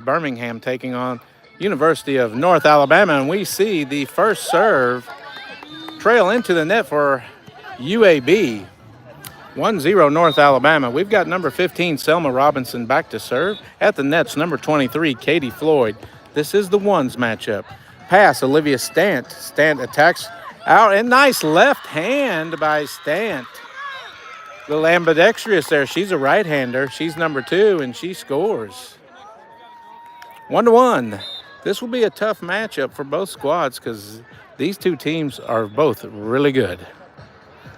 Birmingham taking on University of North Alabama, and we see the first serve trail into the net for UAB. 1-0 North Alabama. We've got number 15, Selma Robinson, back to serve. At the nets, number 23, Katie Floyd. This is the ones matchup. Pass, Olivia Stant. Stant attacks out, and nice left hand by Stant. Little ambidextrous there. She's a right-hander. She's number 2, and she scores. 1-1. This will be a tough matchup for both squads because these two teams are both really good.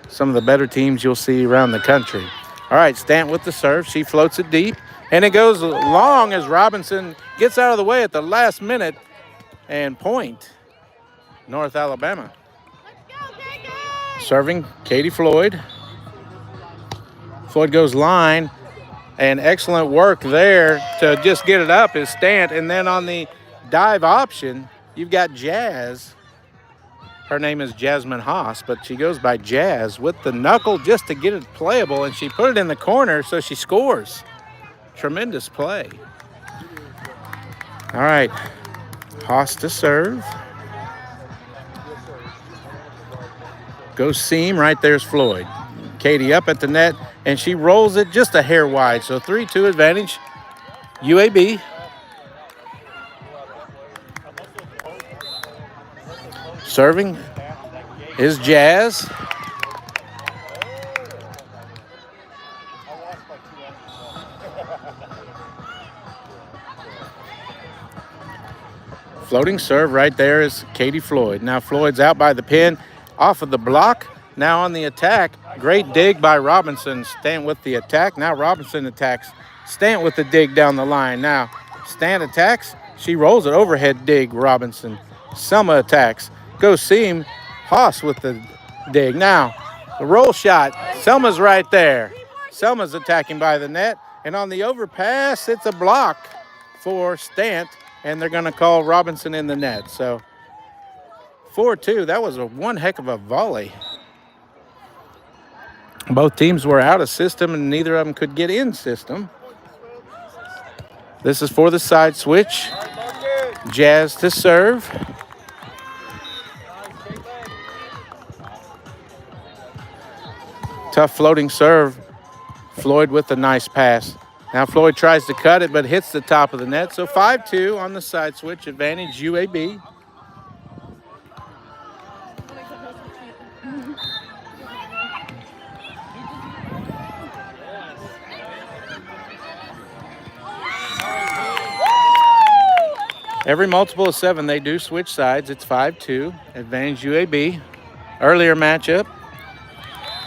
Some of the better teams you'll see around the country. All right, Stant with the serve. She floats it deep, and it goes long as Robinson gets out of the way at the last minute. And point, North Alabama. Serving, Katie Floyd. Floyd goes line, and excellent work there to just get it up is Stant. And then on the dive option, you've got Jazz. Her name is Jasmine Haas, but she goes by Jazz with the knuckle just to get it playable, and she put it in the corner, so she scores. Tremendous play. All right, Haas to serve. Goes seam, right there's Floyd. Katie up at the net, and she rolls it just a hair wide, so 3-2 advantage, UAB. Serving is Jazz. Floating serve right there is Katie Floyd. Now Floyd's out by the pin, off of the block. Now on the attack, great dig by Robinson. Stant with the attack. Now Robinson attacks. Stant with the dig down the line. Now Stant attacks. She rolls it, overhead dig, Robinson. Selma attacks. Goes seam, Haas with the dig. Now, the roll shot, Selma's right there. Selma's attacking by the net, and on the overpass, it's a block for Stant, and they're going to call Robinson in the net. So, 4-2, that was one heck of a volley. Both teams were out of system, and neither of them could get in system. This is for the side switch. Jazz to serve. Tough floating serve. Floyd with a nice pass. Now Floyd tries to cut it, but hits the top of the net. So 5-2 on the side switch. Advantage UAB. Every multiple of 7, they do switch sides. It's 5-2. Advantage UAB. Earlier matchup,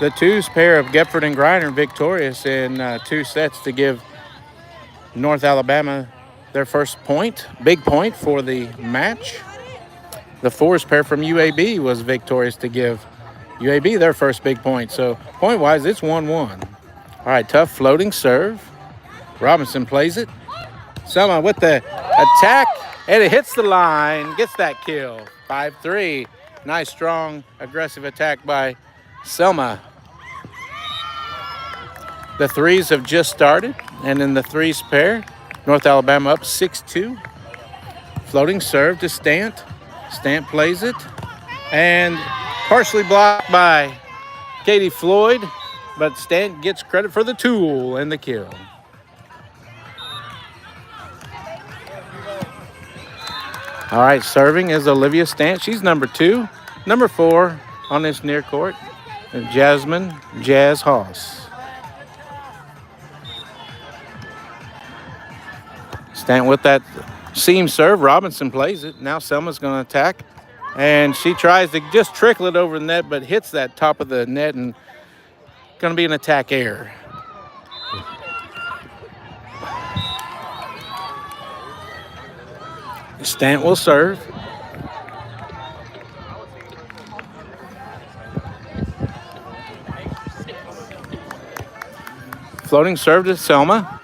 the twos pair of Gepford and Griner victorious in 2 sets to give North Alabama their first point, big point for the match. The fours pair from UAB was victorious to give UAB their first big point. So point-wise, it's 1-1. All right, tough floating serve. Robinson plays it. Selma with the attack, and it hits the line, gets that kill. 5-3. Nice, strong, aggressive attack by Selma. The threes have just started, and in the threes pair, North Alabama up 6-2. Floating serve to Stant. Stant plays it, and partially blocked by Katie Floyd, but Stant gets credit for the tool and the kill. All right, serving is Olivia Stant. She's number 2. Number 4 on this near court, Jasmine Jazz Haas. Stant with that seam serve. Robinson plays it. Now Selma's going to attack. And she tries to just trickle it over the net, but hits that top of the net, and going to be an attack error. Stant will serve. Floating serve to Selma.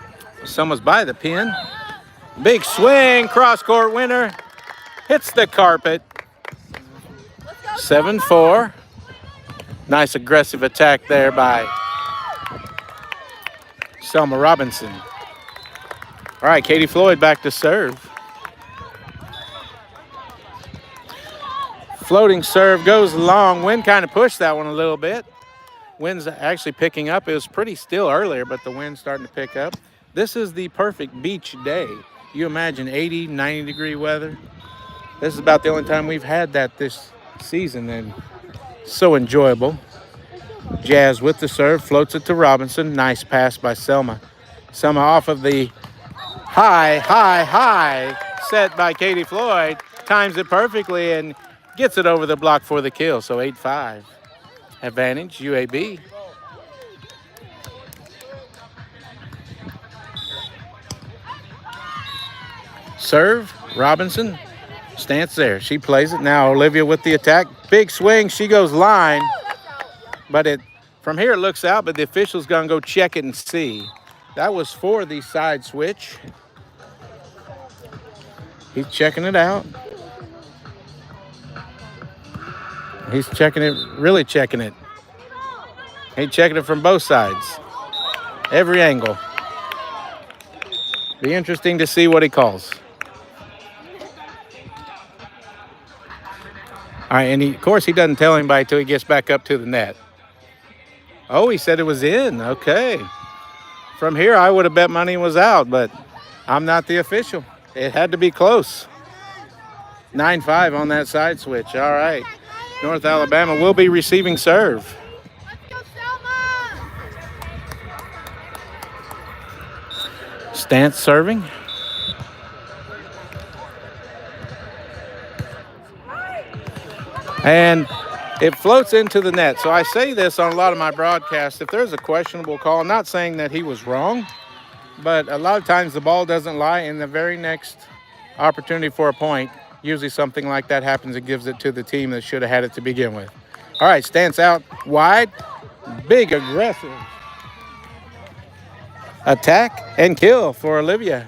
Selma's by the pin. Big swing, cross-court winner. Hits the carpet. 7-4. Nice aggressive attack there by Selma Robinson. All right, Katie Floyd back to serve. Floating serve goes long. Wind kind of pushed that one a little bit. Wind's actually picking up. It was pretty still earlier, but the wind's starting to pick up. This is the perfect beach day. You imagine 80, 90-degree weather. This is about the only time we've had that this season, and so enjoyable. Jazz with the serve, floats it to Robinson. Nice pass by Selma. Selma off of the high set by Katie Floyd. Times it perfectly and gets it over the block for the kill. So 8-5. Advantage, UAB. Serve, Robinson. Stance there. She plays it. Now Olivia with the attack. Big swing. She goes line. But from here it looks out, but the official's going to go check it and see. That was for the side switch. He's checking it out. He's checking it, really checking it. He's checking it from both sides. Every angle. Be interesting to see what he calls. All right, and of course he doesn't tell anybody until he gets back up to the net. Oh, he said it was in. Okay. From here, I would have bet money was out, but I'm not the official. It had to be close. 9-5 on that side switch. All right. North Alabama will be receiving serve. Stance serving. And it floats into the net. So I say this on a lot of my broadcasts. If there's a questionable call, I'm not saying that he was wrong, but a lot of times the ball doesn't lie in the very next opportunity for a point. Usually something like that happens and gives it to the team that should have had it to begin with. All right, Stance out wide. Big aggressive attack and kill for Olivia.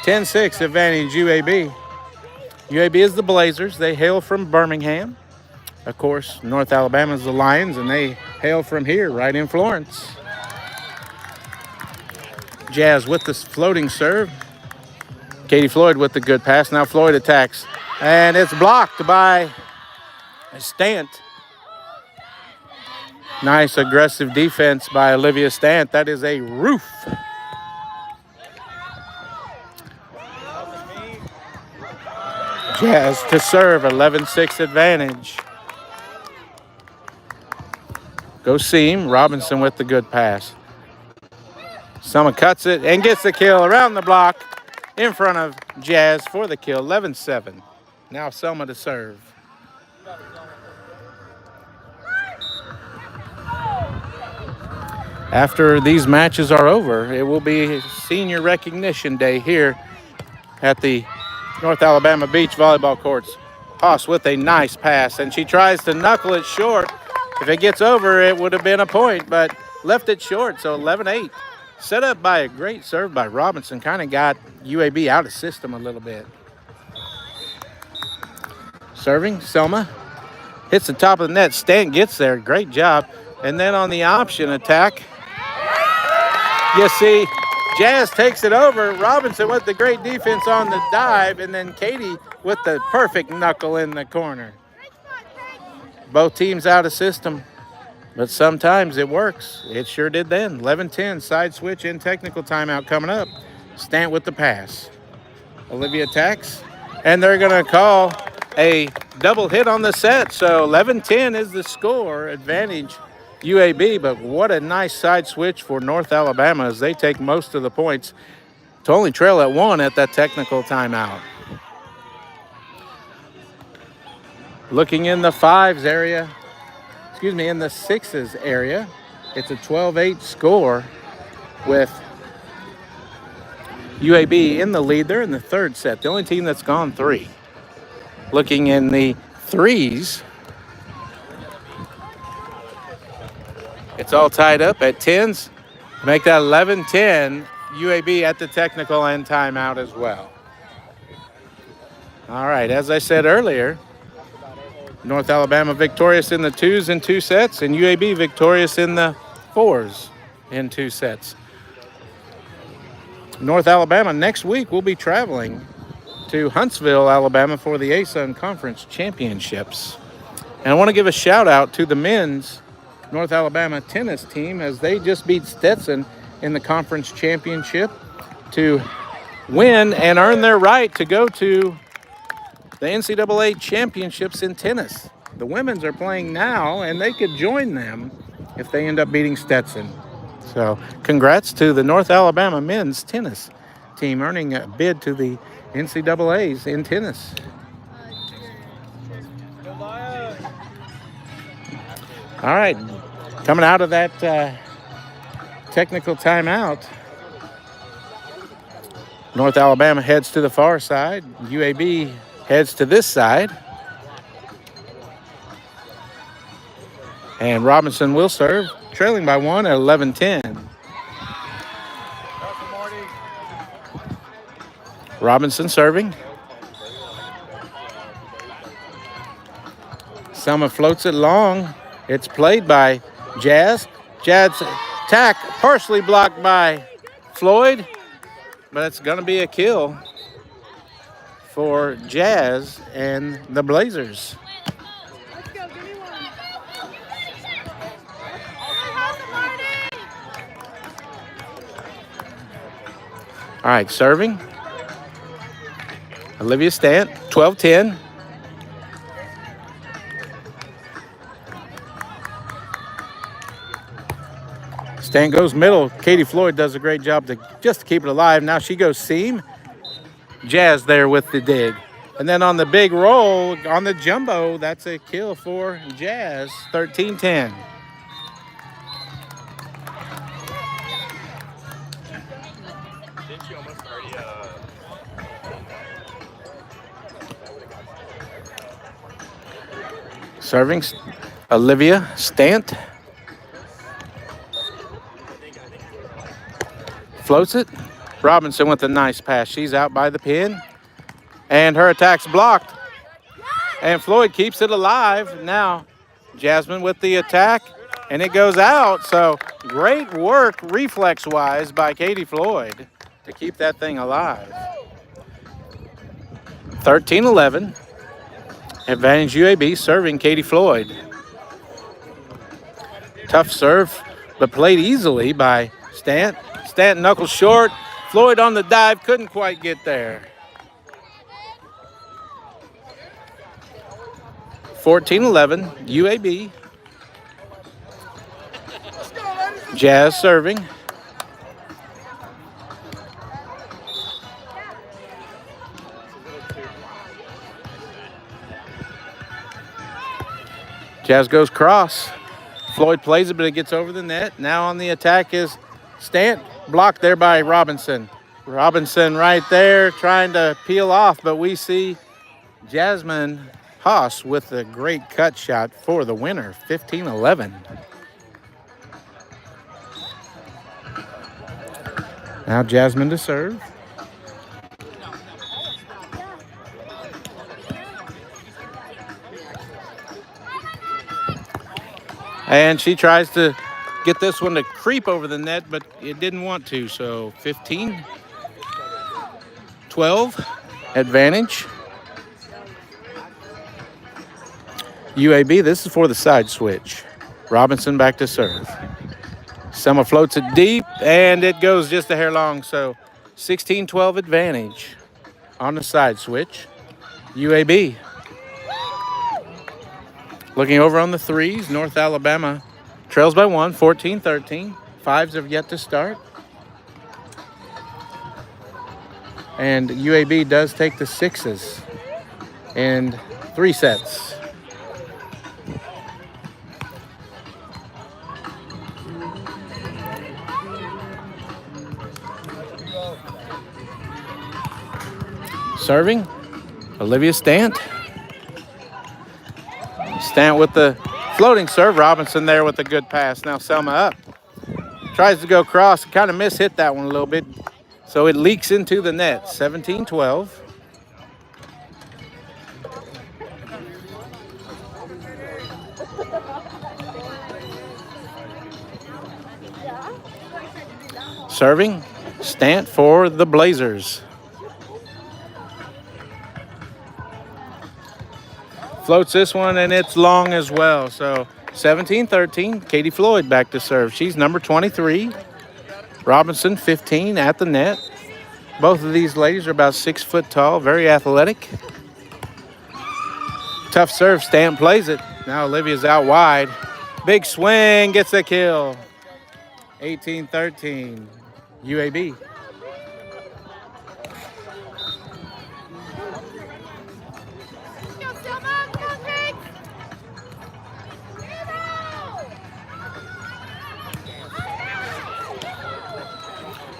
10-6 advantage UAB. UAB is the Blazers. They hail from Birmingham. Of course, North Alabama is the Lions, and they hail from here, right in Florence. Jazz with the floating serve. Katie Floyd with the good pass. Now Floyd attacks, and it's blocked by Stant. Nice aggressive defense by Olivia Stant. That is a roof. Jazz to serve, 11-6 advantage. Go seam. Robinson with the good pass. Selma cuts it and gets the kill around the block in front of Jazz for the kill. 11-7. Now Selma to serve. After these matches are over, it will be senior recognition day here at the North Alabama Beach volleyball courts. Haas with a nice pass, and she tries to knuckle it short. If it gets over, it would have been a point, but left it short, so 11-8. Set up by a great serve by Robinson. Kind of got UAB out of system a little bit. Serving, Selma. Hits the top of the net. Stant gets there. Great job. And then on the option attack, you see Jazz takes it over. Robinson with the great defense on the dive, and then Katie with the perfect knuckle in the corner. Both teams out of system, but sometimes it works. It sure did then. 11-10, side switch and technical timeout coming up. Stant with the pass. Olivia attacks, and they're going to call a double hit on the set. So 11-10 is the score, advantage UAB, but what a nice side switch for North Alabama as they take most of the points to only trail at 1 at that technical timeout. Looking in the in the sixes area, it's a 12-8 score with UAB in the lead. They're in the third set, the only team that's gone 3. Looking in the threes, it's all tied up at 10s. Make that 11-10. UAB at the technical and timeout as well. All right, as I said earlier, North Alabama victorious in the 2s in 2 sets, and UAB victorious in the 4s in 2 sets. North Alabama next week will be traveling to Huntsville, Alabama for the ASUN Conference Championships. And I want to give a shout out to the men's North Alabama tennis team as they just beat Stetson in the conference championship to win and earn their right to go to the NCAA championships in tennis. The women's are playing now, and they could join them if they end up beating Stetson. So congrats to the North Alabama men's tennis team earning a bid to the NCAAs in tennis. All right, coming out of that technical timeout, North Alabama heads to the far side. UAB heads to this side. And Robinson will serve, trailing by 1 at 11-10. Robinson serving. Selma floats it long. It's played by Jazz. Jazz's attack partially blocked by Floyd, but it's going to be a kill for Jazz and the Blazers. All right, serving. Olivia Stant, 12-10. Stant goes middle. Katie Floyd does a great job to keep it alive. Now she goes seam. Jazz there with the dig. And then on the big roll, on the jumbo, that's a kill for Jazz, 13-10. Serving, Olivia Stant. Floats it. Robinson with a nice pass. She's out by the pin. And her attack's blocked. And Floyd keeps it alive. Now, Jasmine with the attack. And it goes out. So, great work reflex-wise by Katie Floyd to keep that thing alive. 13-11. Advantage UAB serving Katie Floyd. Tough serve, but played easily by Stant. Stant knuckles short. Floyd on the dive, couldn't quite get there. 14-11, UAB. Jazz serving. Jazz goes cross. Floyd plays it, but it gets over the net. Now on the attack is Stant, blocked there by Robinson. Robinson right there trying to peel off, but we see Jasmine Haas with a great cut shot for the winner, 15-11. Now Jasmine to serve. And she tries to get this one to creep over the net, but it didn't want to. So 15-12, advantage. UAB, this is for the side switch. Robinson back to serve. Selma floats it deep, and it goes just a hair long. So 16-12 advantage on the side switch. UAB. Looking over on the threes, North Alabama trails by 1, 14-13. Fives have yet to start. And UAB does take the sixes in 3 sets. Serving, Olivia Stant. Stant with the floating serve. Robinson there with a good pass. Now Selma up. Tries to go cross. Kind of mishit that one a little bit. So it leaks into the net. 17-12. Serving. Stant for the Blazers. Floats this one, and it's long as well. So 17-13, Katie Floyd back to serve. She's number 23. Robinson, 15 at the net. Both of these ladies are about 6 foot tall, very athletic. Tough serve, Stant plays it. Now Olivia's out wide. Big swing, gets the kill. 18-13, UAB.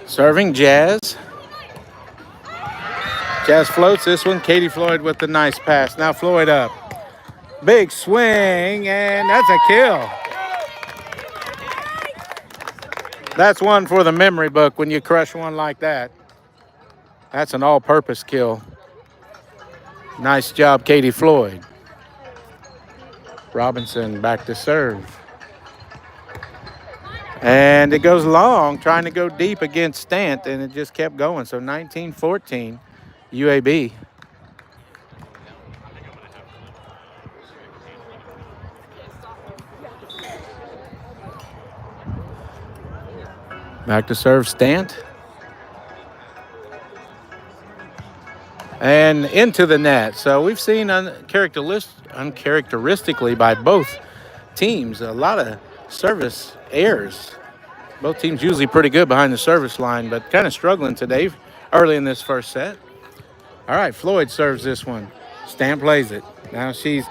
Serving Jazz. Jazz floats this one. Katie Floyd with the nice pass. Now Floyd up. Big swing, and that's a kill. That's one for the memory book when you crush one like that. That's an all-purpose kill. Nice job, Katie Floyd. Robinson back to serve. And it goes long, trying to go deep against Stant, and it just kept going. So 19-14, UAB. Back to serve Stant. And into the net. So we've seen uncharacteristically by both teams a lot of service errors. Both teams usually pretty good behind the service line, but kind of struggling today early in this first set. All right, Floyd serves this one. Stant plays it. Now she's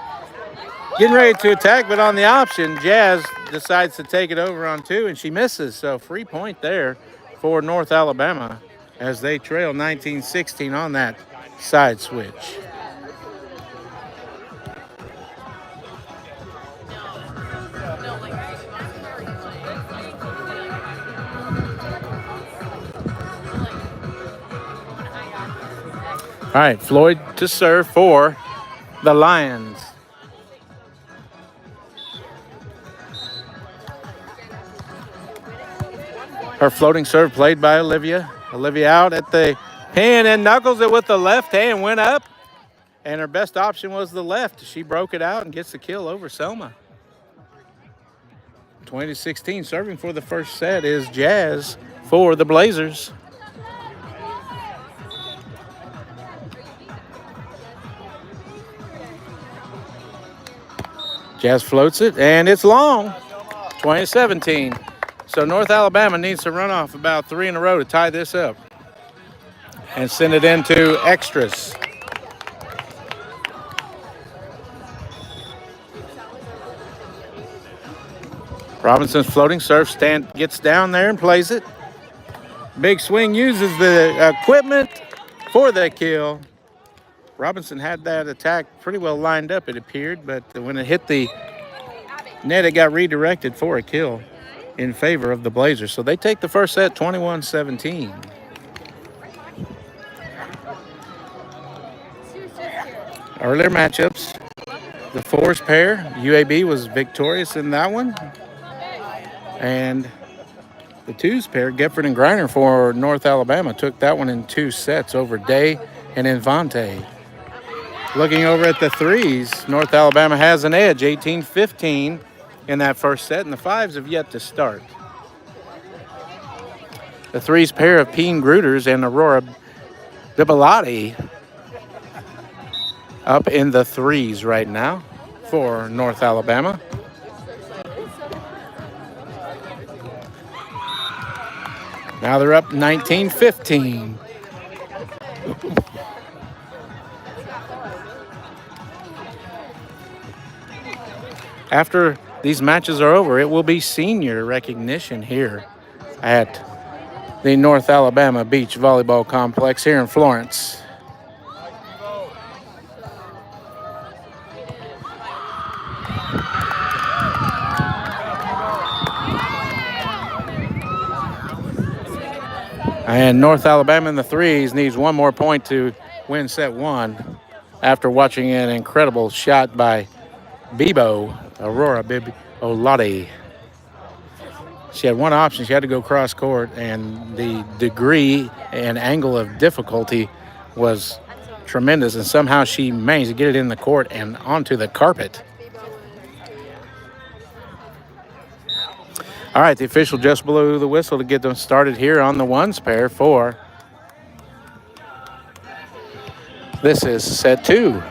getting ready to attack, but on the option, Jazz decides to take it over on 2, and she misses. So free point there for North Alabama as they trail 19-16 on that side switch. All right, Floyd to serve for the Lions. Her floating serve played by Olivia. Olivia out at the pin and knuckles it with the left hand, went up. And her best option was the left. She broke it out and gets the kill over Selma. 20-16, serving for the first set is Jazz for the Blazers. Jazz floats it, and it's long, 20-17. So North Alabama needs to run off about 3 in a row to tie this up and send it into extras. Robinson's floating serve. Stant gets down there and plays it. Big swing, uses the equipment for the kill. Robinson had that attack pretty well lined up, it appeared, but when it hit the net, it got redirected for a kill in favor of the Blazers. So they take the first set 21-17. Earlier matchups, the fours pair, UAB was victorious in that one. And the twos pair, Gifford and Griner for North Alabama, took that one in 2 sets over Day and Infante. Looking over at the threes, North Alabama has an edge, 18-15 in that first set, and the fives have yet to start. The threes pair of Peen Gruters and Aurora Bibalati up in the threes right now for North Alabama. Now they're up 19-15. After these matches are over, it will be senior recognition here at the North Alabama Beach Volleyball Complex here in Florence. And North Alabama in the threes needs one more point to win set 1 after watching an incredible shot by Aurora Bibalati. she had one option. She had to go cross court, and the degree and angle of difficulty was tremendous, and somehow she managed to get it in the court and onto the carpet. All right, the official just blew the whistle to get them started here on the ones pair for. This is set 2.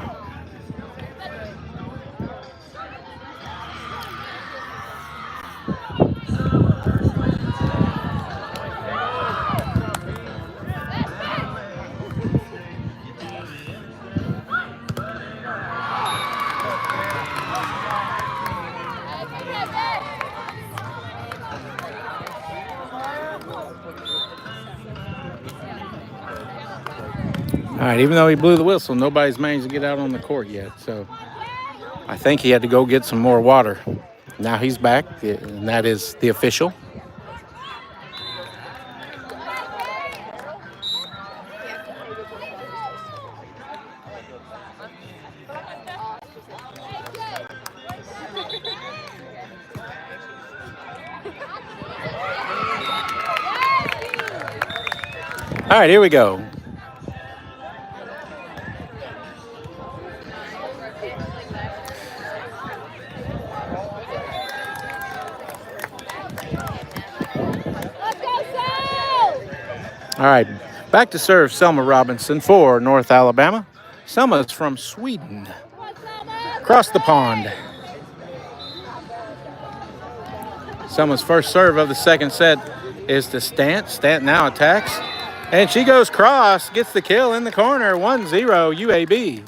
All right, even though he blew the whistle, nobody's managed to get out on the court yet. So I think he had to go get some more water. Now he's back, and that is the official. All right, here we go. All right, back to serve Selma Robinson for North Alabama. Selma's from Sweden, across the pond. Selma's first serve of the second set is to Stant. Stant now attacks, and she goes cross, gets the kill in the corner, 1-0 UAB.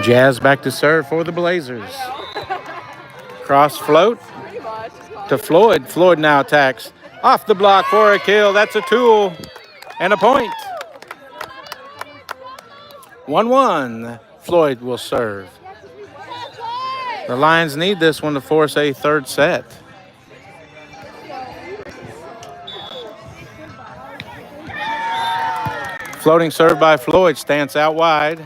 Jazz back to serve for the Blazers. Cross float to Floyd. Floyd now attacks. Off the block for a kill. That's a tool and a point. 1-1. Floyd will serve. The Lions need this one to force a third set. Floating serve by Floyd. Stance out wide.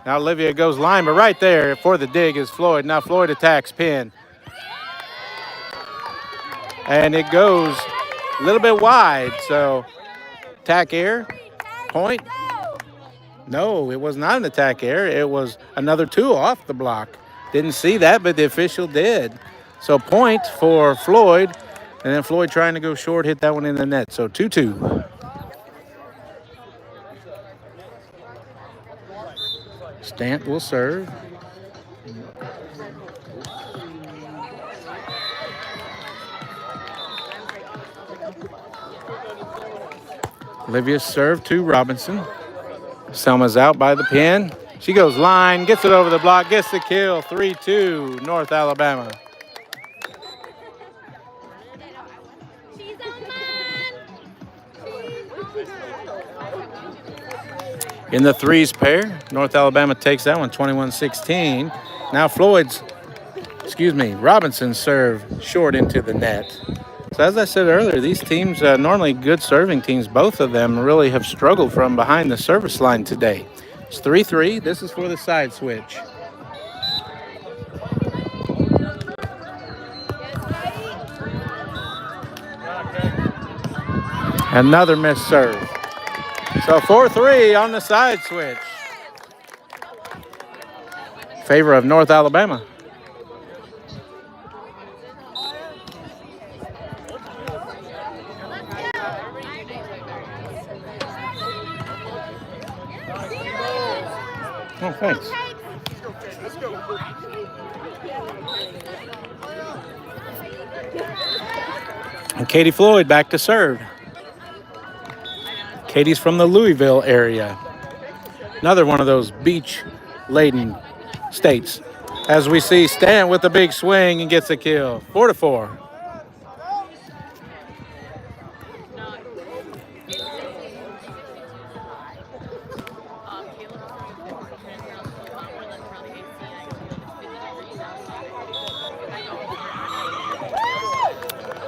Now Olivia goes line, but right there for the dig is Floyd. Now Floyd attacks pin. And it goes a little bit wide, so attack air, point. No, it was not an attack air. It was another tool off the block. Didn't see that, but the official did. So point for Floyd, and then Floyd trying to go short, hit that one in the net. So 2-2. Stant will serve. Olivia's serve to Robinson. Selma's out by the pin. She goes line, gets it over the block, gets the kill. 3-2, North Alabama. In the threes pair, North Alabama takes that one, 21-16. Now Robinson's serve short into the net. So as I said earlier, these teams, normally good serving teams, both of them really have struggled from behind the service line today. It's 3-3. This is for the side switch. Another missed serve. So 4-3 on the side switch. Favor of North Alabama. Oh, thanks. And Katie Floyd back to serve. Katie's from the Louisville area. Another one of those beach-laden states. As we see Stan with a big swing and gets a kill. 4-4.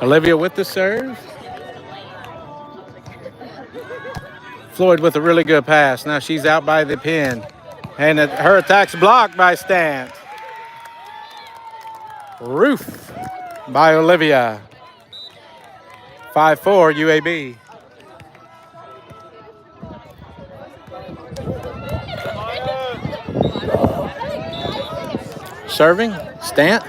Olivia with the serve. Floyd with a really good pass. Now she's out by the pin. And her attack's blocked by Stant. Roof by Olivia. 5-4 UAB. Serving, Stant.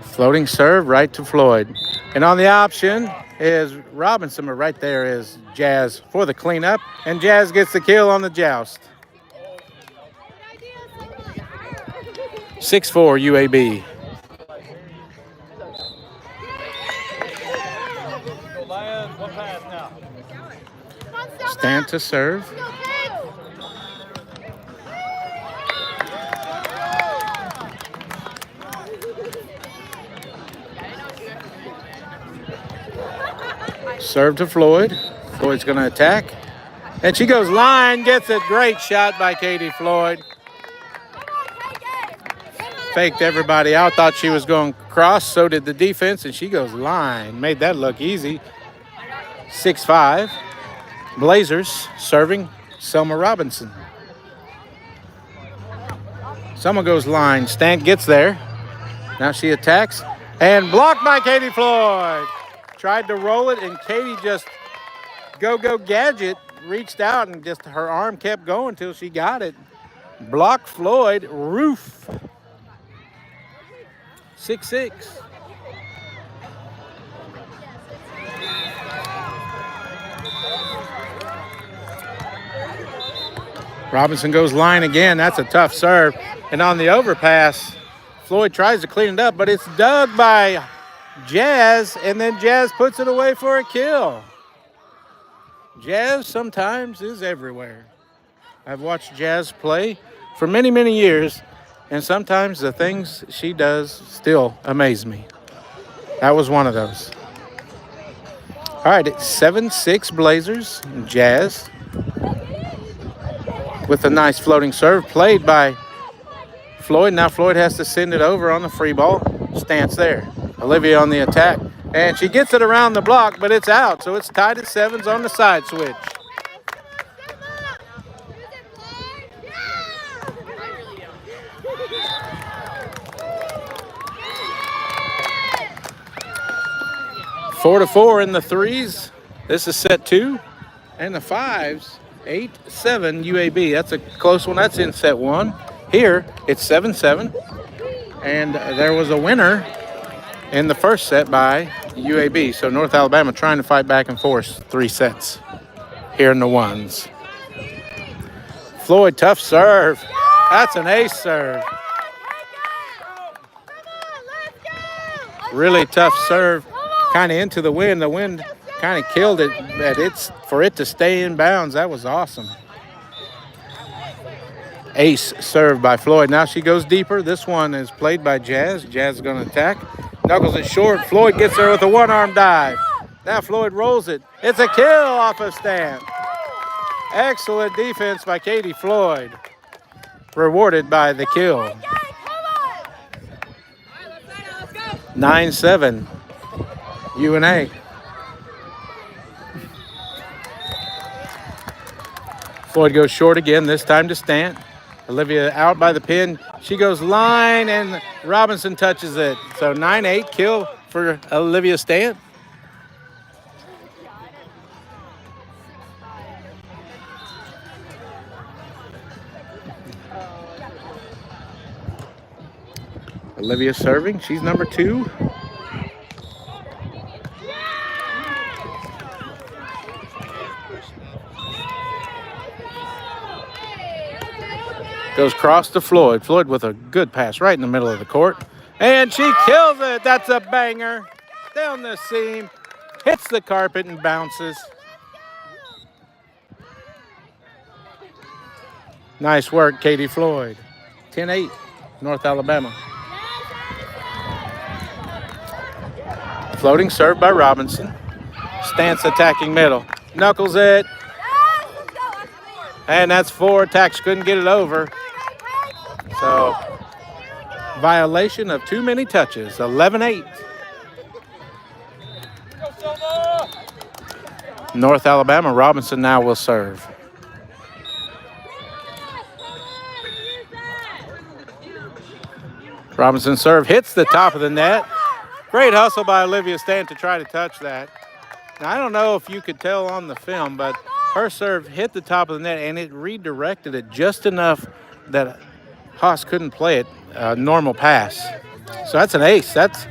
Floating serve right to Floyd. And on the option is Robinson, but right there is Jazz for the cleanup. And Jazz gets the kill on the joust. 6-4 UAB. Stant to serve. Serve to Floyd. Floyd's going to attack. And she goes line, gets a great shot by Katie Floyd. Faked everybody out, thought she was going cross, so did the defense, and she goes line. Made that look easy. 6-5. Blazers serving Selma Robinson. Selma goes line. Stant gets there. Now she attacks. And blocked by Katie Floyd. Tried to roll it, and Katie just go gadget, reached out, and just her arm kept going until she got it. Blocked Floyd. Roof. 6-6. Robinson goes line again. That's a tough serve. And on the overpass, Floyd tries to clean it up, but it's dug by Jazz, and then Jazz puts it away for a kill. Jazz sometimes is everywhere. I've watched Jazz play for many, many years, and sometimes the things she does still amaze me. That was one of those. All right, it's 7-6 Blazers. Jazz with a nice floating serve played by Floyd. Now Floyd has to send it over on the free ball. Stance there. Olivia on the attack. And she gets it around the block, but it's out. So it's tied at 7s on the side switch. Four to 4 in the threes. This is set 2. And the 5s, 8-7 UAB. That's a close one. That's in set 1. Here, it's 7-7. And there was a winner in the first set by UAB. So North Alabama trying to fight back and forth 3 sets here in the 1s. Floyd, tough serve. That's an ace serve. Really tough serve. Kind of into the wind. The wind kind of killed it. But for it to stay in bounds, that was awesome. Ace served by Floyd. Now she goes deeper. This one is played by Jazz. Jazz is going to attack. Knuckles it short. Floyd gets there with a one-arm dive. Now Floyd rolls it. It's a kill off of Stant. Excellent defense by Katie Floyd. Rewarded by the kill. 9-7. UNA. Floyd goes short again, this time to Stant. Olivia out by the pin. She goes line, and Robinson touches it. So 9-8 kill for Olivia Stant. Olivia serving. She's number 2. Goes cross to Floyd. Floyd with a good pass right in the middle of the court. And she kills it. That's a banger. Down the seam. Hits the carpet and bounces. Nice work, Katie Floyd. 10-8, North Alabama. Floating serve by Robinson. Stance attacking middle. Knuckles it. And that's 4. Tax couldn't get it over. So, violation of too many touches, 11-8. North Alabama, Robinson now will serve. Robinson serve hits the top of the net. Great hustle by Olivia Stant to try to touch that. Now, I don't know if you could tell on the film, but her serve hit the top of the net and it redirected it just enough that Haas couldn't play it a normal pass. So that's an ace. That's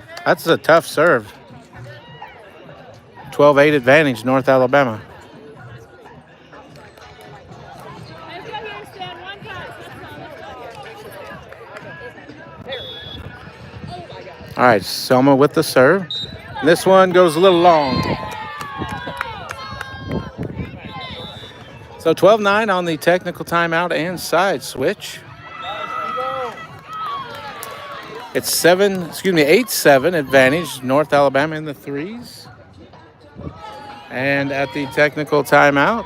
a tough serve. 12-8 advantage, North Alabama. All right, Selma with the serve. This one goes a little long. So 12-9 on the technical timeout and side switch. It's 8-7 advantage, North Alabama in the threes. And at the technical timeout,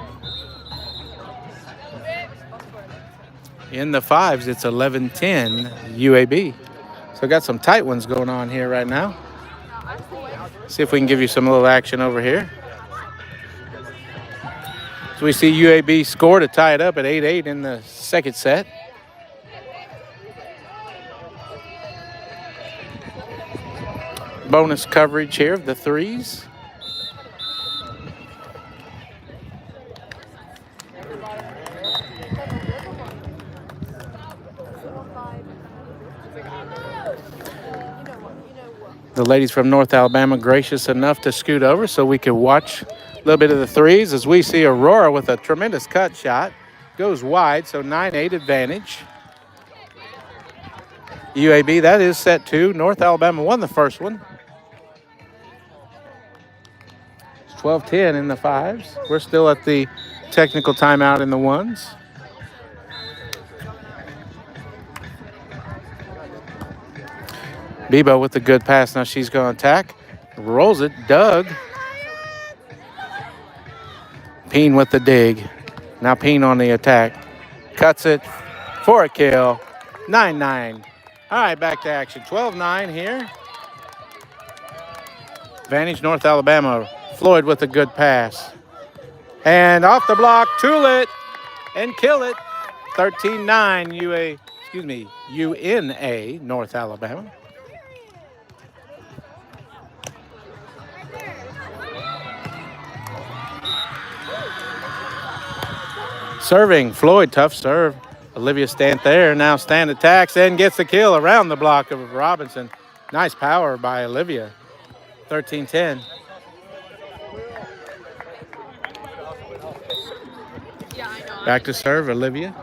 in the fives, it's 11-10 UAB. So got some tight ones going on here right now. See if we can give you some little action over here. So we see UAB score to tie it up at 8-8 in the second set. Bonus coverage here of the threes. The ladies from North Alabama gracious enough to scoot over so we could watch a little bit of the threes as we see Aurora with a tremendous cut shot. Goes wide, so 9-8 advantage. UAB, that is set two. North Alabama won the first one. It's 12-10 in the fives. We're still at the technical timeout in the ones. Bebo with the good pass. Now she's going to attack. Rolls it. Doug. Peen with the dig. Now Peen on the attack. Cuts it for a kill. 9-9. All right, back to action. 12-9 here. Advantage North Alabama. Floyd with a good pass. And off the block, tool it and kill it. 13-9 UNA, North Alabama. Serving, Floyd, tough serve. Olivia Stant there. Now Stant attacks and gets the kill around the block of Robinson. Nice power by Olivia. 13-10. Back to serve, Olivia.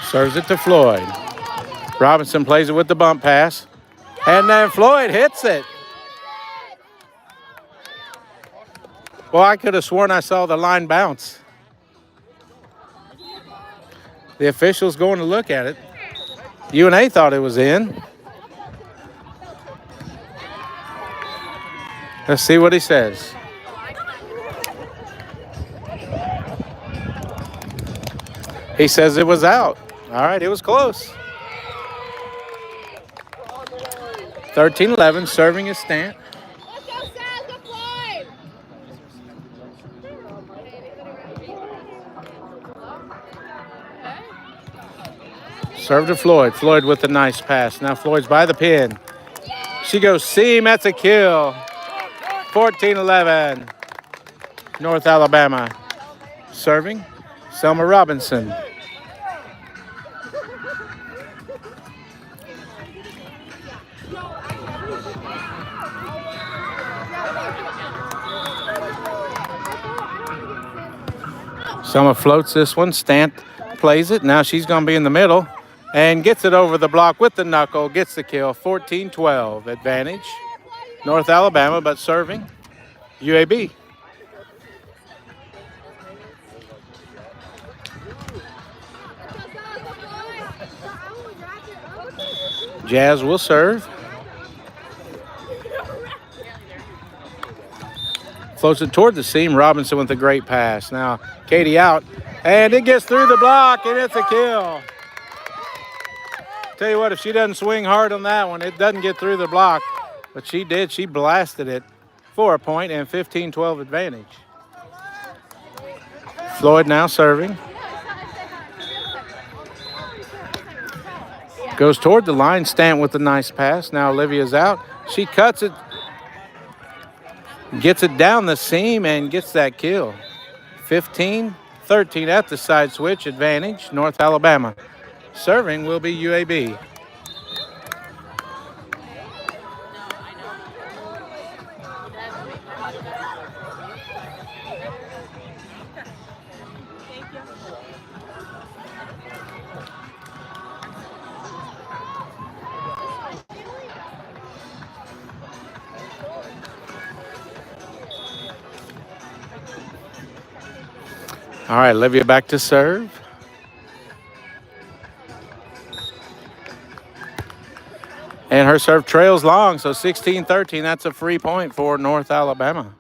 Serves it to Floyd. Robinson plays it with the bump pass. And then Floyd hits it. Well, I could have sworn I saw the line bounce. The official's going to look at it. UNA thought it was in. Let's see what he says. He says it was out. All right, it was close. 13-11, serving is Stant. Serve to Floyd. Floyd with a nice pass. Now Floyd's by the pin. She goes seam. That's a kill. 14-11. North Alabama. Serving, Selma Robinson. Selma floats this one. Stant plays it. Now she's going to be in the middle and gets it over the block with the knuckle. Gets the kill. 14-12 advantage. North Alabama, but serving UAB. Jazz will serve. Floats it toward the seam. Robinson with a great pass. Now Katie out, and it gets through the block, and it's a kill. Tell you what, if she doesn't swing hard on that one, it doesn't get through the block. But she did. She blasted it for a point and 15-12 advantage. Floyd now serving. Goes toward the line. Stant with a nice pass. Now Olivia's out. She cuts it. Gets it down the seam and gets that kill. 15-13 at the side switch. Advantage, North Alabama. Serving will be UAB. All right, Olivia back to serve. And her serve trails long, so 16-13. That's a free point for North Alabama.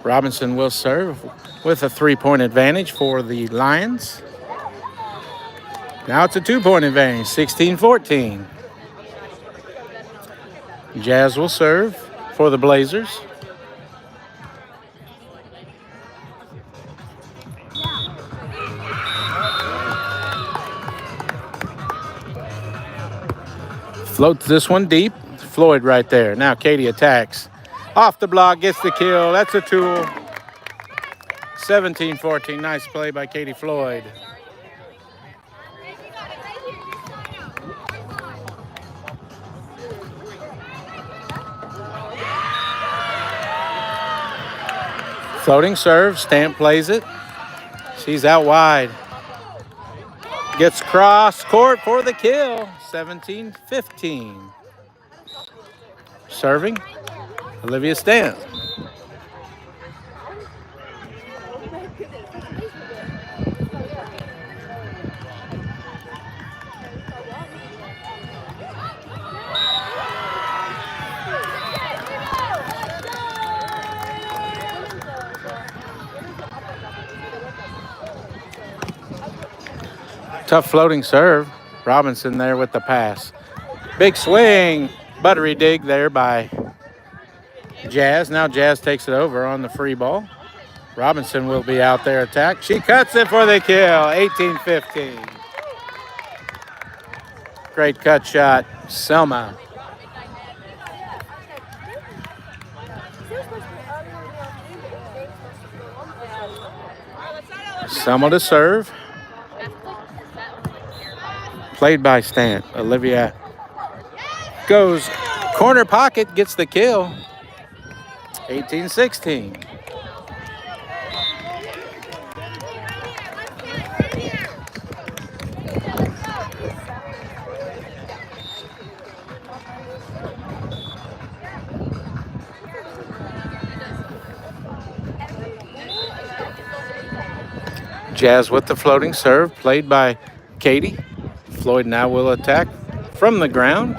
Robinson will serve with a 3-point advantage for the Lions. Now it's a 2-point advantage, 16-14. Jazz will serve for the Blazers. Floats this one deep. Floyd right there. Now Katie attacks. Off the block, gets the kill. That's a tool. 17-14. Nice play by Katie Floyd. Floating serve. Stant plays it. She's out wide. Gets cross court for the kill. 17-15. Serving, Olivia Stant. Tough floating serve. Robinson there with the pass. Big swing. Buttery dig there by Jazz. Now Jazz takes it over on the free ball. Robinson will be out there attack. She cuts it for the kill. 18-15. Great cut shot. Selma. Selma to serve. Played by Stant. Olivia goes corner pocket, gets the kill. 18-16. Jazz with the floating serve, played by Katie. Floyd now will attack from the ground.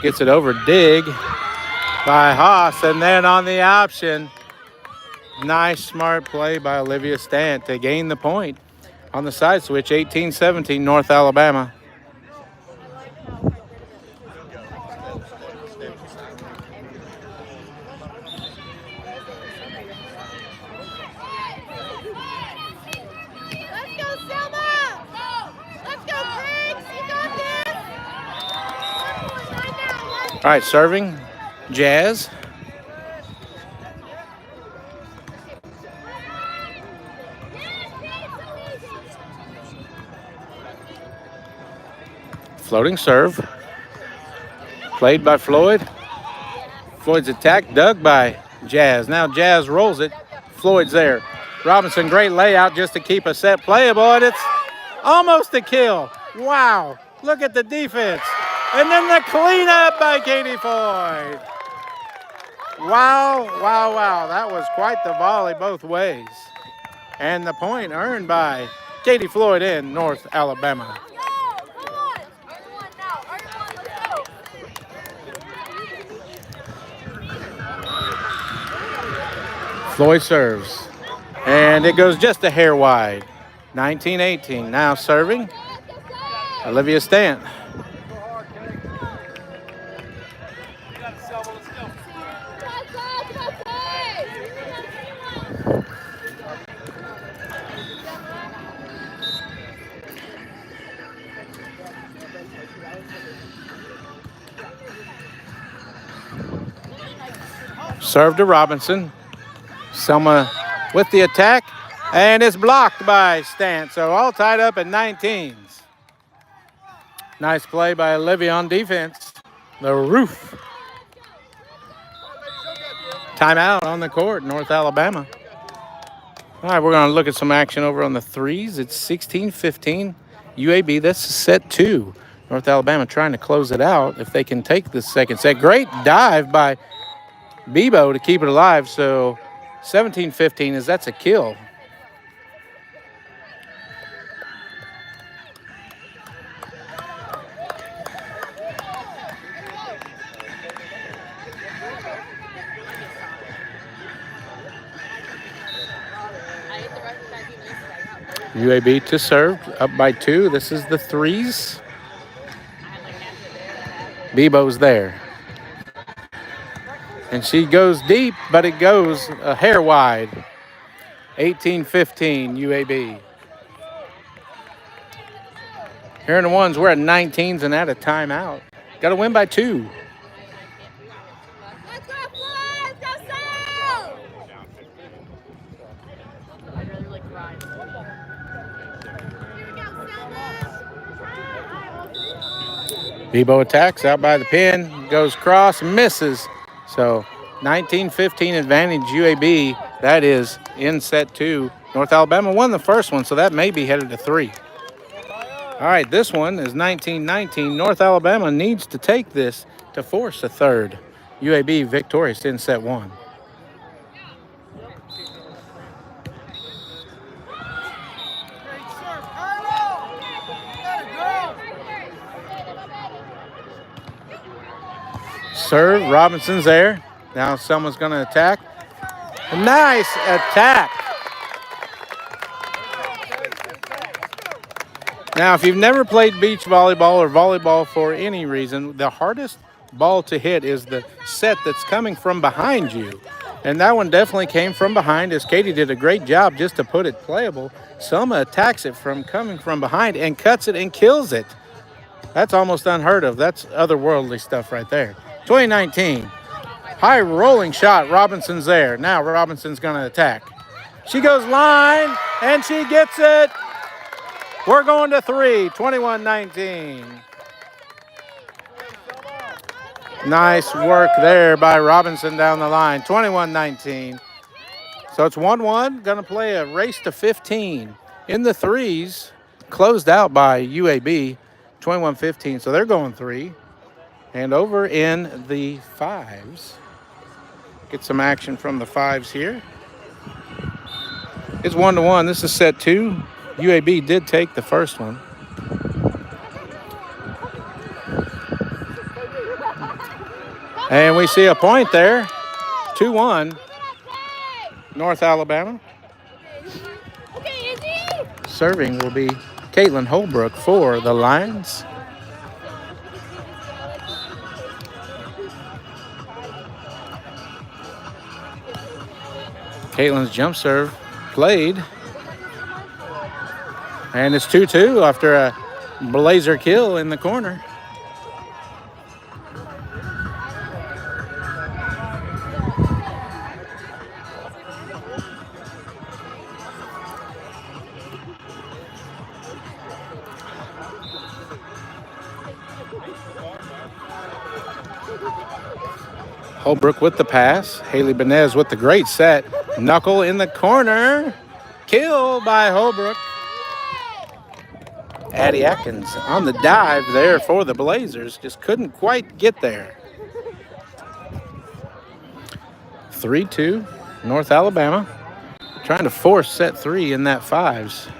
Gets it over, dig by Haas, and then on the option, nice smart play by Olivia Stant to gain the point on the side switch. 18-17 North Alabama. All right, serving, Jazz. Floating serve. Played by Floyd. Floyd's attack dug by Jazz. Now Jazz rolls it. Floyd's there. Robinson, great layout just to keep a set playable, and it's almost a kill. Wow, look at the defense. And then the cleanup by Katie Floyd. Wow, wow, wow. That was quite the volley both ways. And the point earned by Katie Floyd in North Alabama. Floyd serves. And it goes just a hair wide. 19-18. Now serving Olivia Stant. Serve to Robinson. Selma with the attack. And it's blocked by Stant. So all tied up at 19s. Nice play by Olivia on defense. The roof. Timeout on the court, North Alabama. All right, we're going to look at some action over on the threes. It's 16-15 UAB. That's set 2. North Alabama trying to close it out if they can take the second set. Great dive by Bebo to keep it alive. So 17-15 is that's a kill. UAB to serve, up by 2. This is the threes. Bebo's there. And she goes deep, but it goes a hair wide. 18-15 UAB. Here in the ones, we're at 19s and at a timeout. Got to win by 2. Let's go, Floyd! Let's go, Sal! I'd really like to ride. Here we go, Selma! Bebo attacks out by the pin, goes cross, misses. So 19-15 advantage UAB. That is in set 2. North Alabama won the first one, so that may be headed to 3. All right, this one is 19-19. North Alabama needs to take this to force a third. UAB victorious in set 1. Serve, Robinson's there. Now someone's going to attack. A nice attack. Now, if you've never played beach volleyball or volleyball for any reason, the hardest ball to hit is the set that's coming from behind you. And that one definitely came from behind, as Katie did a great job just to put it playable. Selma attacks it from coming from behind and cuts it and kills it. That's almost unheard of. That's otherworldly stuff right there. 2019. High rolling shot. Robinson's there. Now Robinson's going to attack. She goes line, and she gets it. We're going to 3, 21-19. Nice work there by Robinson down the line, 21-19. So it's 1-1, going to play a race to 15. In the threes, closed out by UAB, 21-15. So they're going 3. And over in the fives, get some action from the fives here. It's 1-1. This is set 2. UAB did take the first one. And we see a point there. 2-1. North Alabama. Serving will be Caitlin Holbrook for the Lions. Caitlin's jump serve played. And it's 2-2 after a blazer kill in the corner. Holbrook with the pass. Haley Benez with the great set. Knuckle in the corner. Kill by Holbrook. Addie Atkins on the dive there for the Blazers. Just couldn't quite get there. 3-2, North Alabama. trying to force set 3 in that 5s.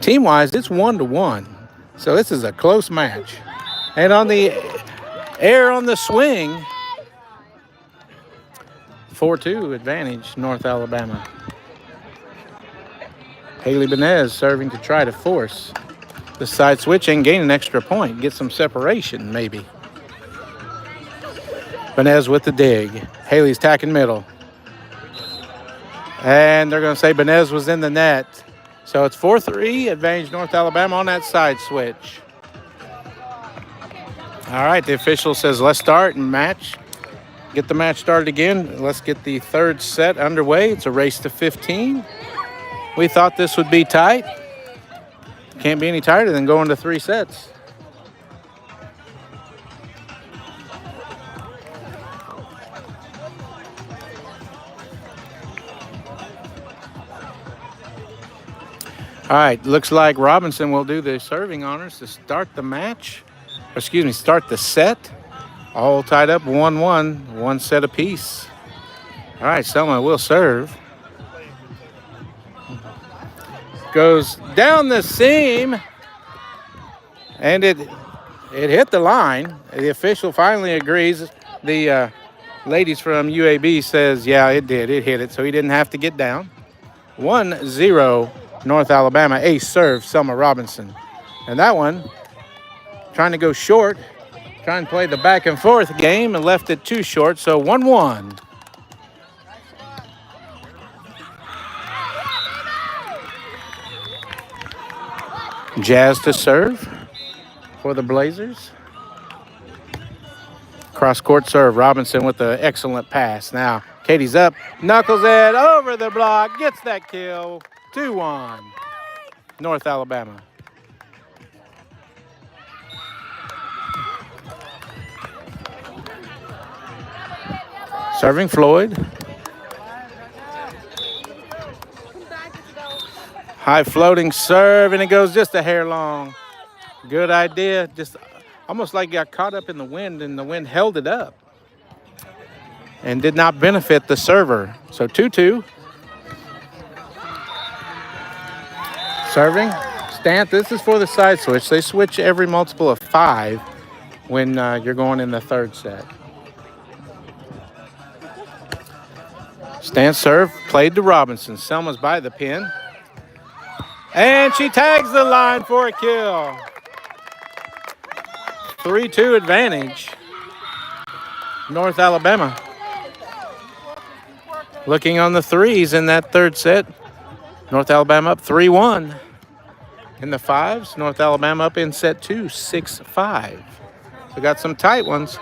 Team-wise, it's 1-1. So this is a close match. And on the air on the swing, 4-2 advantage, North Alabama. Haley Benez serving to try to force the side switch and gain an extra point. Get some separation, maybe. Benez with the dig. Haley's tacking middle. And they're going to say Benez was in the net. So it's 4-3, advantage North Alabama on that side switch. All right, the official says let's start and match. Get the match started again. Let's get the third set underway. It's a race to 15. We thought this would be tight. Can't be any tighter than going to 3 sets. All right, looks like Robinson will do the serving honors to start the match. Start the set. All tied up 1-1, 1 set apiece. All right, Selma will serve. Goes down the seam, and it hit the line. The official finally agrees. The ladies from UAB says, yeah, it did. It hit it, so he didn't have to get down. 1-0 North Alabama. Ace serve, Selma Robinson. And that one, trying to go short, trying to play the back and forth game and left it too short, so 1-1. Jazz to serve for the Blazers. Cross-court serve. Robinson with the excellent pass. Now, Katie's up. Knuckles it over the block. Gets that kill. 2-1. North Alabama. Serving Floyd. High floating serve, and it goes just a hair long. Good idea. Just almost like got caught up in the wind, and the wind held it up and did not benefit the server. So 2-2. Serving. Stant, this is for the side switch. They switch every multiple of 5 when you're going in the third set. Stant serve, played to Robinson. Selma's by the pin. And she tags the line for a kill. 3-2 advantage. North Alabama. Looking on the 3s in that third set. North Alabama up 3-1. In the 5s, North Alabama up in set 2, 6-5. We got some tight ones.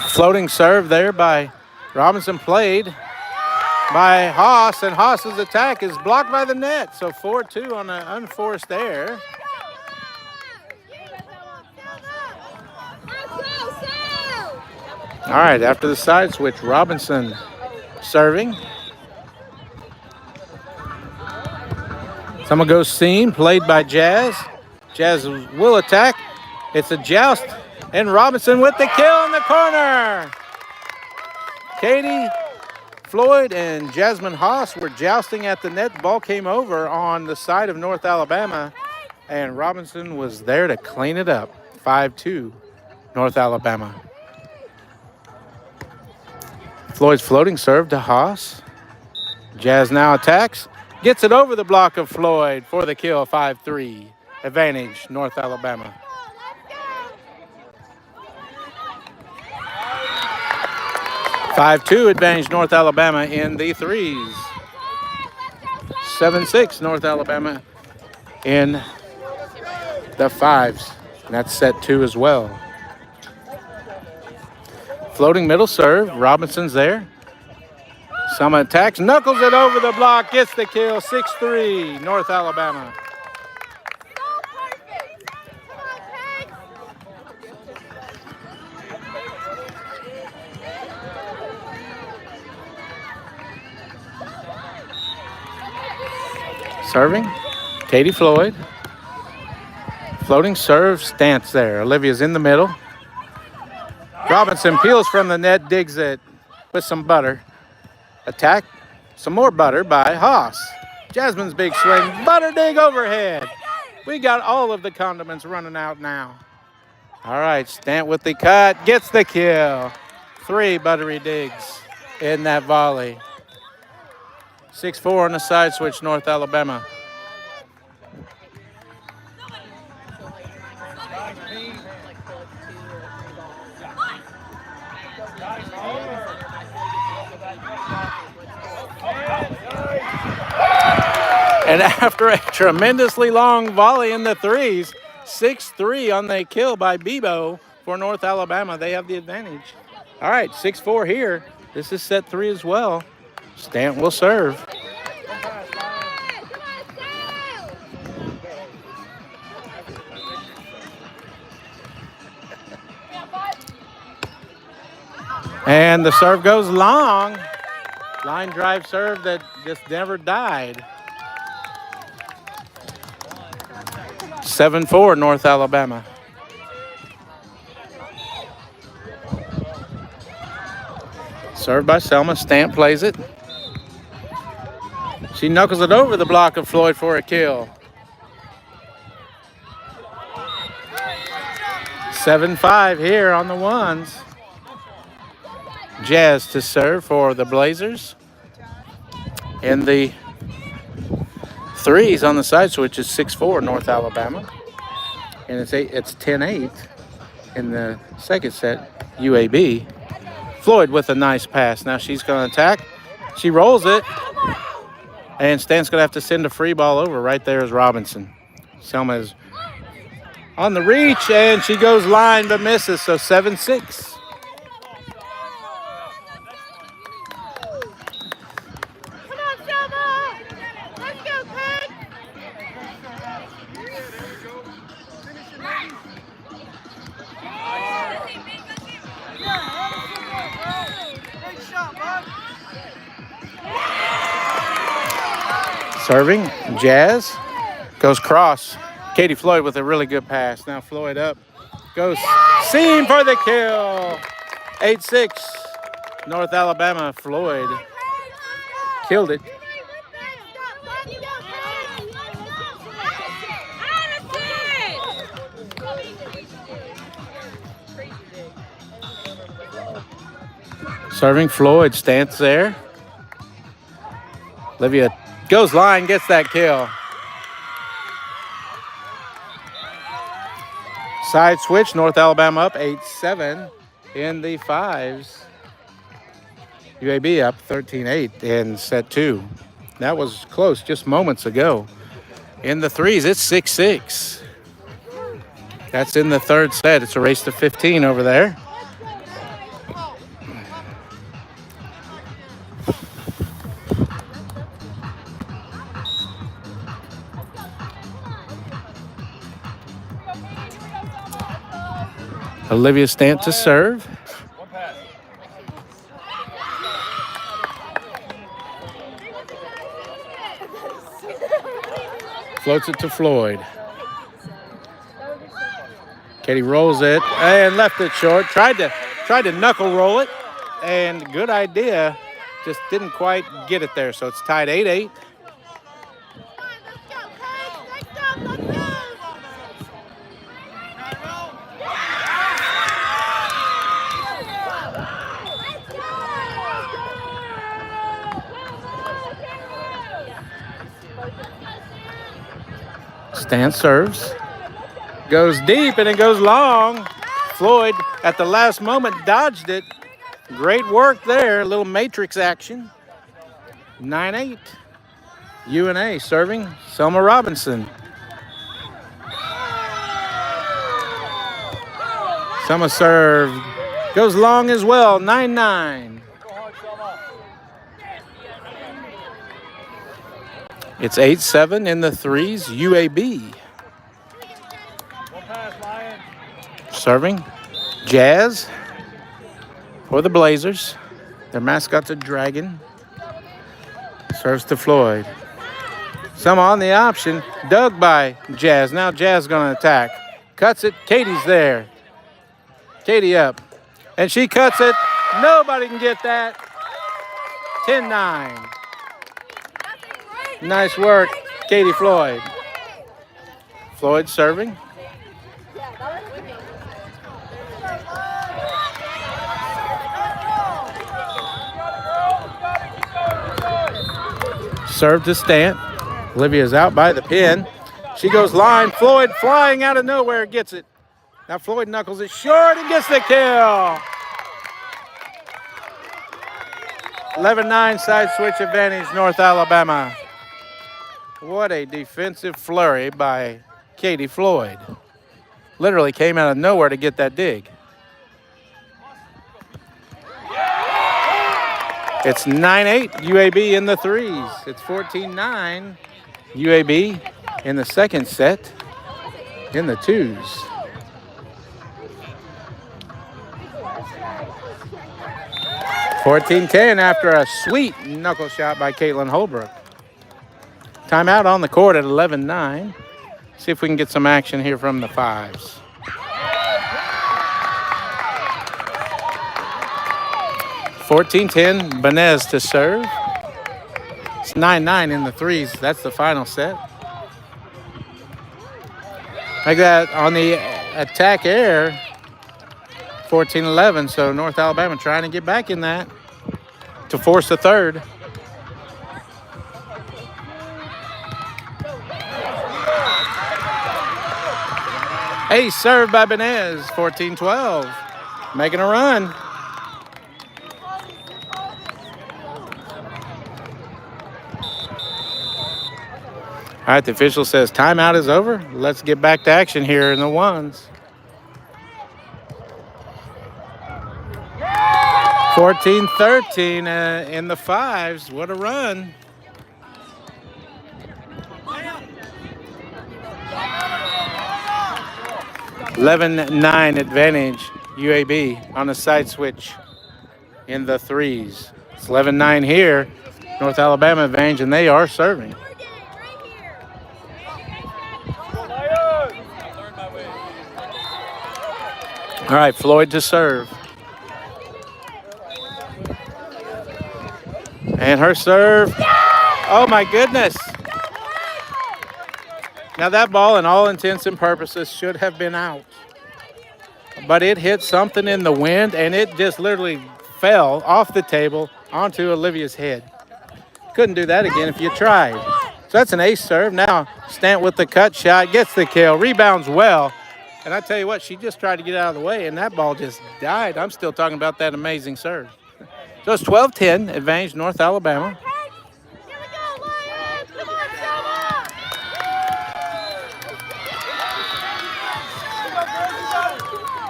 Floating serve there by Robinson, played by Haas, and Haas's attack is blocked by the net. So 4-2 on an unforced error. All right, after the side switch, Robinson serving. Someone goes seam, played by Jazz. Jazz will attack. It's a joust. And Robinson with the kill in the corner. Katie, Floyd, and Jasmine Haas were jousting at the net. The ball came over on the side of North Alabama, and Robinson was there to clean it up. 5-2, North Alabama. Floyd's floating serve to Haas. Jazz now attacks. Gets it over the block of Floyd for the kill. 5-3, advantage, North Alabama. 5-2 advantage North Alabama in the 3s. 7-6 North Alabama in the 5s. And that's set 2 as well. Floating middle serve. Robinson's there. Selma attacks. Knuckles it over the block. Gets the kill. 6-3 North Alabama. Serving, Katie Floyd. Floating serve stance there. Olivia's in the middle. Robinson peels from the net, digs it with some butter. Attack, some more butter by Haas. Jasmine's big swing, butter dig overhead. We got all of the condiments running out now. All right, Stant with the cut, gets the kill. 3 buttery digs in that volley. 6-4 on the side switch, North Alabama. And after a tremendously long volley in the threes, 6-3 on the kill by Bebo for North Alabama. They have the advantage. All right, 6-4 here. This is set 3 as well. Stant will serve. And the serve goes long. Line drive serve that just never died. 7-4 North Alabama. Served by Selma. Stant plays it. She knuckles it over the block of Floyd for a kill. 7-5 here on the ones. Jazz to serve for the Blazers. And the threes on the side switch is 6-4 North Alabama. And it's 10-8 in the second set, UAB. Floyd with a nice pass. Now she's going to attack. She rolls it. And Stan's going to have to send a free ball over. Right there is Robinson. Selma is on the reach, and she goes line but misses, so 7-6. Serving, Jazz, goes cross. Katie Floyd with a really good pass. Now Floyd up, goes seam for the kill. 8-6, North Alabama. Floyd killed it. Serving, Floyd stands there. Olivia goes line, gets that kill. Side switch, North Alabama up 8-7 in the fives. UAB up 13-8 in set 2. That was close just moments ago. In the threes, it's 6-6. That's in the third set. It's a race to 15 over there. Olivia Stant to serve. Floats it to Floyd. Katie rolls it and left it short. Tried to knuckle roll it, and good idea. Just didn't quite get it there. So it's tied 8-8. Stant serves, goes deep, and it goes long. Floyd, at the last moment, dodged it. Great work there, a little matrix action. 9-8. UNA serving, Selma Robinson. Selma serve, goes long as well, 9-9. It's 8-7 in the threes, UAB. Serving, Jazz for the Blazers. Their mascot's a dragon. Serves to Floyd. Some on the option. Dug by Jazz. Now Jazz going to attack. Cuts it. Katie's there. Katie up. And she cuts it. Nobody can get that. 10-9. Nice work, Katie Floyd. Floyd serving. Serve to Stant. Olivia's out by the pin. She goes line. Floyd flying out of nowhere gets it. Now Floyd knuckles it short and gets the kill. 11-9 side switch advantage, North Alabama. What a defensive flurry by Katie Floyd. Literally came out of nowhere to get that dig. It's 9-8 UAB in the threes. It's 14-9 UAB in the second set in the twos. (14-10) after a sweet knuckle shot by Caitlin Holbrook. Timeout on the court at 11-9. See if we can get some action here from the fives. (14-10) Benez to serve. It's 9-9 in the threes. That's the final set. Like that on the attack air. 14-11, so North Alabama trying to get back in that to force the third. Ace served by Benez, 14-12, making a run. All right, the official says timeout is over. Let's get back to action here in the ones. 14-13 in the fives. What a run. (11-9) advantage UAB on the side switch in the threes. It's 11-9 here. North Alabama advantage, and they are serving. All right, Floyd to serve. And her serve. Oh, my goodness. Now, that ball, in all intents and purposes, should have been out. But it hit something in the wind, and it just literally fell off the table onto Olivia's head. Couldn't do that again if you tried. So that's an ace serve. Now, Stant with the cut shot, gets the kill, rebounds well. And I tell you what, she just tried to get out of the way, and that ball just died. I'm still talking about that amazing serve. So it's 12-10, advantage North Alabama.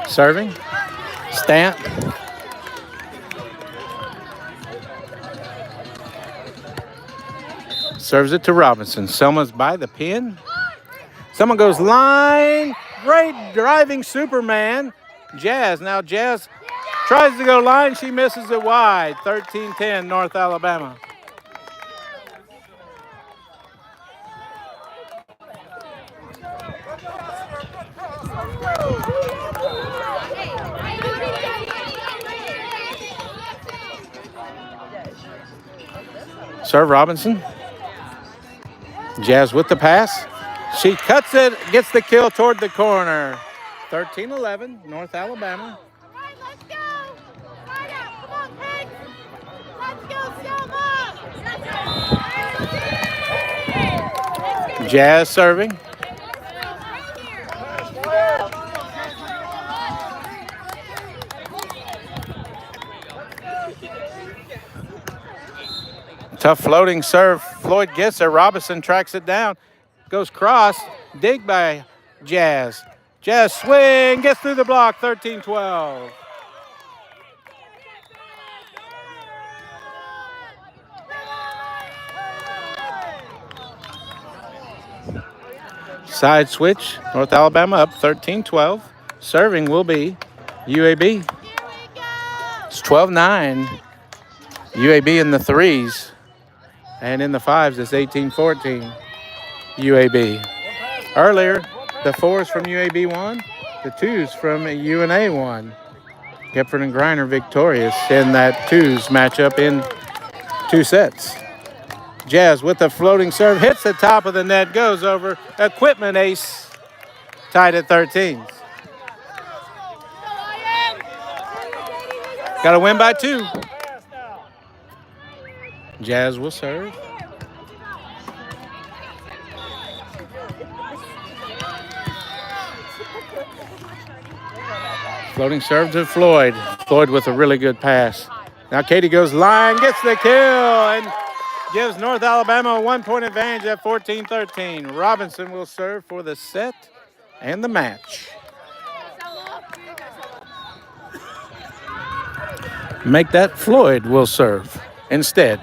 Serving, Stant. Serves it to Robinson. Selma's by the pin. Someone goes line. Great driving Superman. Jazz. Now Jazz tries to go line. She misses it wide. 13-10 North Alabama. Serve Robinson. Jazz with the pass. She cuts it, gets the kill toward the corner. 13-11, North Alabama. Let's go. Come on, Peg. Let's go, Selma. Jazz serving. Tough floating serve. Floyd gets it. Robinson tracks it down. Goes cross. Dig by Jazz. Jazz swing. Gets through the block. 13-12. Side switch. North Alabama up 13-12. Serving will be UAB. It's 12-9. UAB in the threes. And in the fives, it's 18-14. UAB. Earlier, the 4s from UAB won, the 2s from UNA won. Gepford and Griner victorious in that 2s matchup in 2 sets. Jazz with the floating serve, hits the top of the net, goes over. Equipment ace, tied at 13. Got to win by 2. Jazz will serve. Floating serve to Floyd. Floyd with a really good pass. Now Katie goes line, gets the kill, and gives North Alabama a 1-point advantage at 14-13. Robinson will serve for the set and the match. Make that Floyd will serve instead.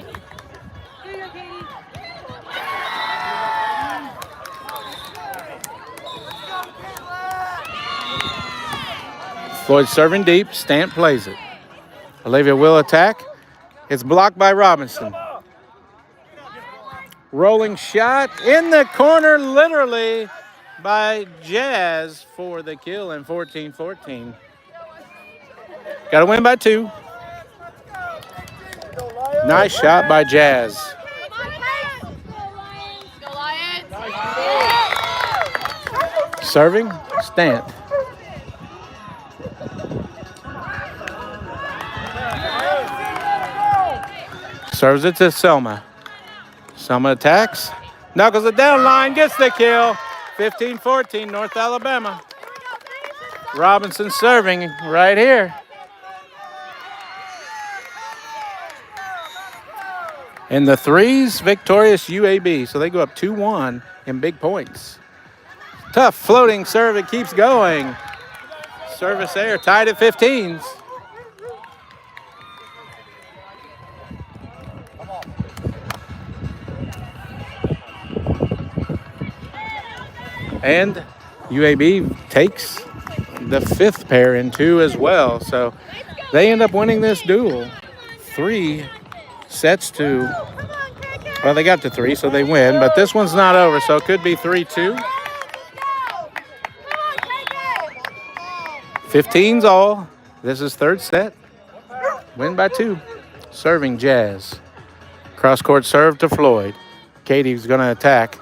Floyd serving deep. Stant plays it. Olivia will attack. It's blocked by Robinson. Rolling shot in the corner, literally, by Jazz for the kill in 14-14. Got to win by 2. Nice shot by Jazz. Serving, Stant. Serves it to Selma. Selma attacks. Knuckles it down line, gets the kill. 15-14, North Alabama. Robinson serving right here. And the 3s, victorious UAB. So they go up 2-1 in big points. Tough floating serve, it keeps going. Service there, tied at 15s. And UAB takes the 5th pair in 2 as well. So they end up winning this duel. 3 sets to, well, they got to 3, so they win. But this one's not over, so it could be 3-2. 15's all. This is 3rd set. Win by 2. Serving Jazz. Cross-court serve to Floyd. Katie's going to attack.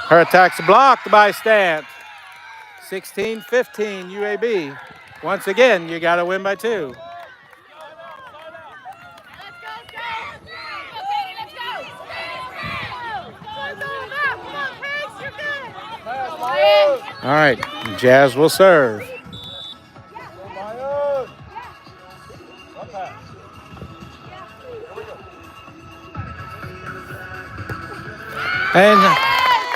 Her attack's blocked by Stant. 16-15 UAB. Once again, you got to win by 2. All right, Jazz will serve. And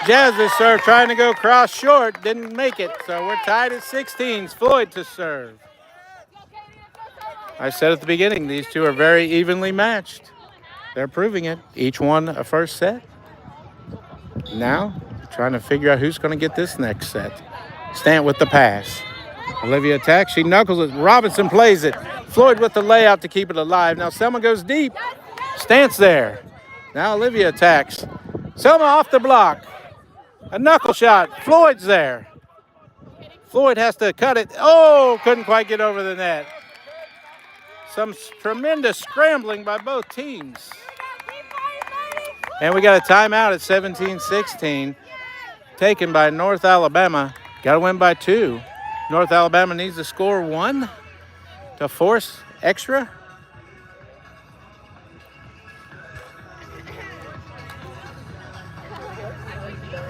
Jazz's serve trying to go cross short, didn't make it. So we're tied at 16s. Floyd to serve. I said at the beginning, these two are very evenly matched. They're proving it. Each won a first set. Now, trying to figure out who's going to get this next set. Stant with the pass. Olivia attacks. She knuckles it. Robinson plays it. Floyd with the layout to keep it alive. Now Selma goes deep. Stant's there. Now Olivia attacks. Selma off the block. A knuckle shot. Floyd's there. Floyd has to cut it. Oh, couldn't quite get over the net. Some tremendous scrambling by both teams. And we got a timeout at 17-16. Taken by North Alabama. Got to win by 2. North Alabama needs to score 1 to force extra.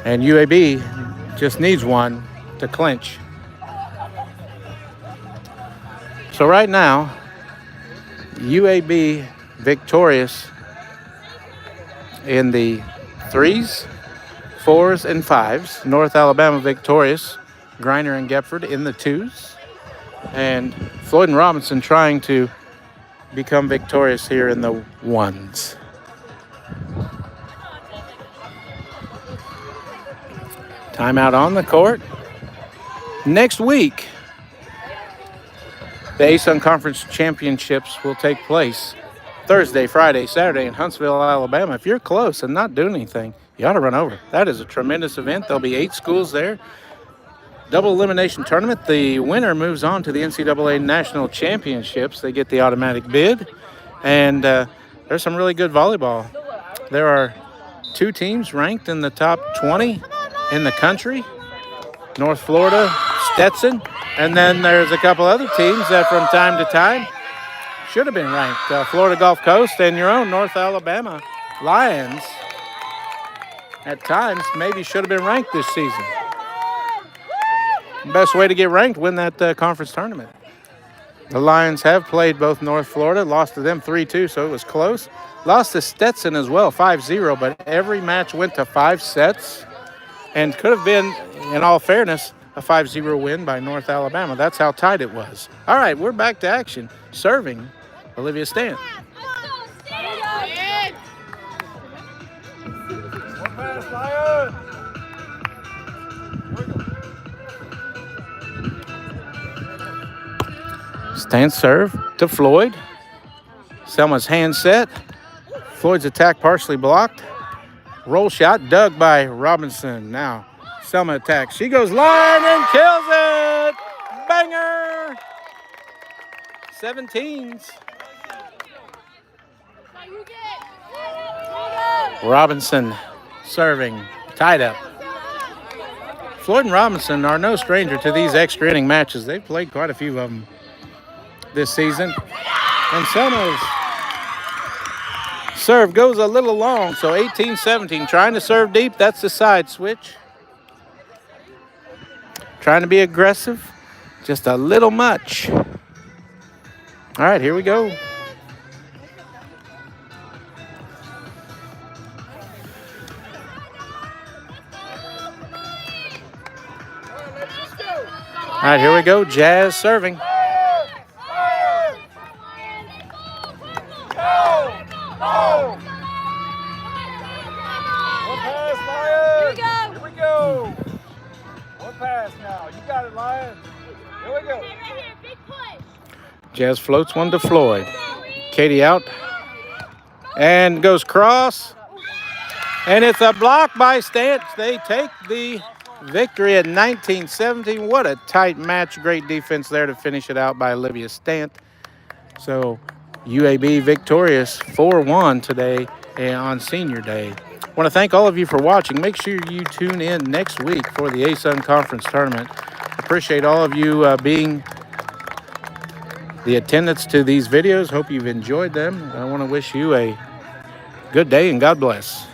And UAB just needs 1 to clinch. So right now, UAB victorious in the 3s, 4s, and 5s. North Alabama victorious. Griner and Gepford in the 2s. And Floyd and Robinson trying to become victorious here in the 1s. Timeout on the court. Next week, the ASUN Conference Championships will take place Thursday, Friday, Saturday in Huntsville, Alabama. If you're close and not doing anything, you ought to run over. That is a tremendous event. There'll be 8 schools there. Double elimination tournament. The winner moves on to the NCAA National Championships. They get the automatic bid. And there's some really good volleyball. There are 2 teams ranked in the top 20 in the country. North Florida, Stetson. And then there's a couple other teams that from time to time should have been ranked. Florida Gulf Coast and your own North Alabama Lions at times maybe should have been ranked this season. Best way to get ranked, win that conference tournament. The Lions have played both North Florida, lost to them 3-2, so it was close. Lost to Stetson as well, 5-0, but every match went to 5 sets and could have been, in all fairness, a 5-0 win by North Alabama. That's how tight it was. All right, we're back to action. Serving, Olivia Stant. Stant serve to Floyd. Selma's hand set. Floyd's attack partially blocked. Roll shot dug by Robinson. Now Selma attacks. She goes line and kills it. Banger. 17s. Robinson serving. Tied up. Floyd and Robinson are no stranger to these extra inning matches. They've played quite a few of them this season. And Selma's serve goes a little long, so 18-17. Trying to serve deep. That's the side switch. Trying to be aggressive. Just a little much. All right, here we go. All right, here we go. Jazz serving. Jazz floats one to Floyd. Katie out. And goes cross. And it's a block by Stant. They take the victory at 19-17. What a tight match. Great defense there to finish it out by Olivia Stant. So UAB victorious 4-1 today on Senior Day. I want to thank all of you for watching. Make sure you tune in next week for the ASUN Conference Tournament. Appreciate all of you being the attendance to these videos. Hope you've enjoyed them. I want to wish you a good day and God bless.